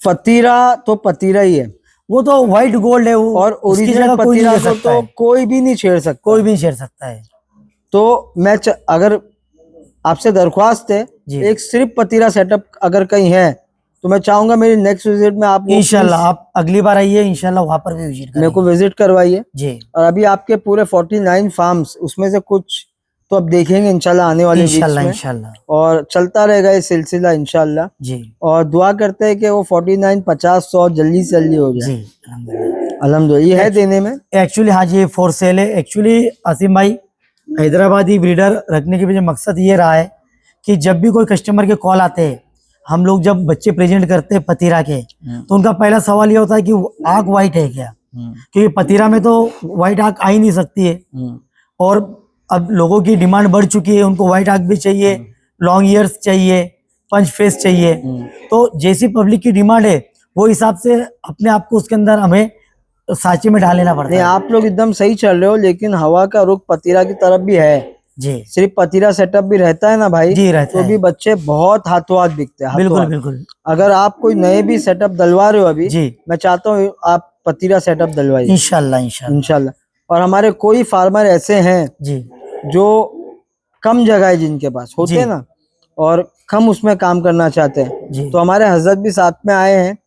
पतीरा तो पतीरा ही है वो तो व्हाइट गोल्ड है, वो और उसकी ओरिजिनल जगह कोई नहीं पतीरा ले को सकता तो है, कोई भी नहीं छेड़ सकता। कोई भी नहीं छेड़ सकता है। तो मैं अगर आपसे दरख्वास्त है, जी। एक सिर्फ पतीरा सेटअप अगर कहीं है तो मैं चाहूंगा मेरी नेक्स्ट विजिट में आप वो इंशाल्लाह आप अगली बार आइए, इंशाल्लाह वहां पर भी विजिट मेरे को करेंगे। विजिट करवाइए। जी और अभी आपके पूरे 49 फार्म्स, उसमें से कुछ तो अब देखेंगे इंशाल्लाह आने वाले वीक्स इंशाल्लाह में, इंशाल्लाह। और चलता रहेगा ये सिलसिला इंशाल्लाह। जी और दुआ करते हैं कि वो 49, 50, 100 जल्दी से जल्दी हो जी जाए। अल्हम्दुलिल्लाह। अल्हम्दुलिल्लाह, ये है देने में। एक्चुअली हाँ जी, ये फॉर सेल है। एक्चुअली आसिम भाई, हैदराबादी ब्रीडर रखने के पीछे मकसद ये रहा है कि जब भी कोई कस्टमर के कॉल आते हैं, हम लोग जब बच्चे प्रेजेंट करते हैं पतीरा के, तो उनका पहला सवाल ये होता है कि आंख वाइट है क्या, क्योंकि पतीरा में तो वाइट आंख आ ही नहीं सकती है। और अब लोगों की डिमांड बढ़ चुकी है, उनको व्हाइट आंख भी चाहिए, लॉन्ग ईयर्स चाहिए, पंच फेस चाहिए। तो जैसी पब्लिक की डिमांड है, वो हिसाब से अपने आप को उसके अंदर हमें सांचे में ढाल लेना पड़ता नहीं, है। आप लोग एकदम सही चल रहे हो, लेकिन हवा का रुख पतीरा की तरफ भी है। जी सिर्फ पतीरा सेटअप भी रहता है ना भाई, जी, रहता तो है। भी बच्चे बहुत हाथों हाथ बिकते हैं, हाथों बिल्कुल हाथ। बिल्कुल अगर आप कोई नए भी सेटअप डलवा रहे हो अभी, जी, मैं चाहता हूँ आप पतीरा सेटअप डलवाइए इंशाल्लाह इंशाल्लाह। इंशाल्लाह। और हमारे कोई फार्मर ऐसे हैं जी जो कम जगह है, जिनके पास होते जी। हैं ना, और कम उसमें काम करना चाहते हैं, जी तो हमारे हजरत भी साथ में आए हैं।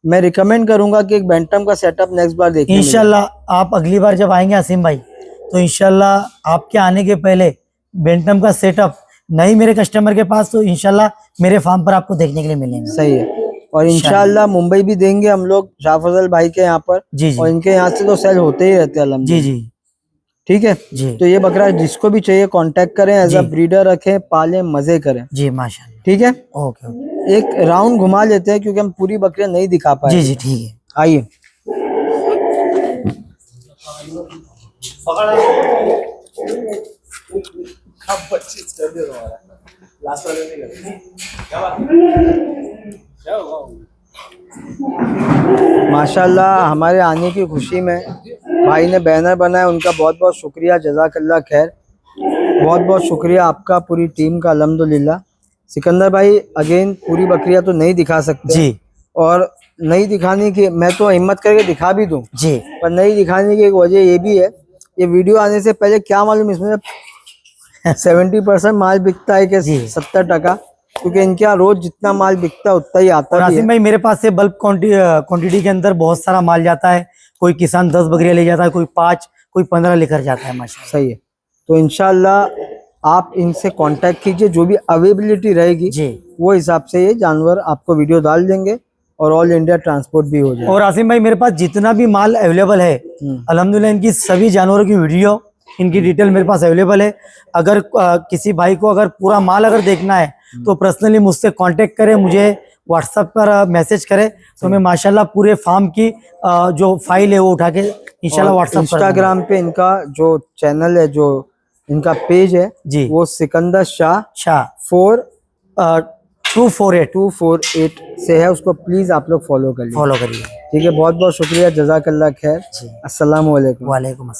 मैं रिकमेंड करूंगा कि एक बेंटम का सेटअप नेक्स्ट बार देखने मिले। इंशाल्लाह आप अगली बार जब आएंगे आसिम भाई, तो इंशाल्लाह आपके आने के पहले बेंटम का सेटअप नहीं मेरे कस्टमर के पास, तो इंशाल्लाह मेरे फार्म पर आपको देखने के लिए मिलेंगे। सही है। और इंशाल्लाह मुंबई भी देंगे हम लोग शाह फजल भाई के यहाँ पर। जी जी और इनके यहाँ से तो सेल होते ही रहते हैं जी अल्हम्दुलिल्लाह। जी ठीक है। जी तो ये बकरा जिसको भी चाहिए कांटेक्ट करें, एज अ जी। ब्रीडर रखें, पालें, मजे करें। जी माशाल्लाह। ठीक है। ओके ओके, एक राउंड घुमा लेते हैं क्योंकि हम पूरी बकरियां नहीं दिखा पाए। जी जी ठीक है। आइए। कब 25 कर दे तुम्हारा लास्ट वाले नहीं करते क्या बात क्या होगा माशाल्लाह हमारे आने की खुशी में भाई ने बैनर बनाया, उनका बहुत बहुत शुक्रिया, जज़ाकल्लाह खैर। बहुत बहुत शुक्रिया आपका, पूरी टीम का अल्हम्दुलिल्लाह। सिकंदर भाई, अगेन पूरी बकरियां तो नहीं दिखा सकते जी और नहीं दिखाने की मैं तो हिम्मत करके दिखा भी दूं, जी पर नहीं दिखाने की एक वजह ये भी है, ये वीडियो आने से पहले क्या मालूम इसमें 70% माल बिकता है कि जी। 70%, क्योंकि इनके यहाँ रोज जितना माल बिकता है उतना ही और आता भी आसिम है। भाई, मेरे पास से बल्क क्वांटिटी के अंदर बहुत सारा माल जाता है। कोई किसान 10 बकरियां ले जाता है, कोई 5, कोई 15 लेकर जाता है माशाल्लाह। सही है। तो इंशाल्लाह आप इनसे कांटेक्ट कीजिए, जो भी अवेलेबिलिटी रहेगी जी। वो हिसाब से ये जानवर आपको वीडियो डाल देंगे और ऑल इंडिया ट्रांसपोर्ट भी हो जाएगा। और आसिम भाई, मेरे पास जितना भी माल अवेलेबल है, अल्हम्दुलिल्लाह इनकी सभी जानवरों की वीडियो, इनकी डिटेल मेरे पास अवेलेबल है। अगर किसी भाई को अगर पूरा माल अगर देखना है, तो पर्सनली मुझसे कांटेक्ट करें, मुझे व्हाट्सएप पर मैसेज करें, तो मैं माशाल्लाह पूरे फार्म की जो फाइल है वो उठा के इंशाल्लाह व्हाट्सएप पर इंस्टाग्राम पे इनका जो चैनल है, जो इनका पेज है जी, वो सिकंदर शाह शाह 248 से है, उसको प्लीज आप लोग फॉलो कर लीजिए। फॉलो करिए। ठीक है, बहुत बहुत शुक्रिया, जज़ाकल्लाह खैर। जी, अस्सलाम वालेकुम। वालेकुम अस्सलाम।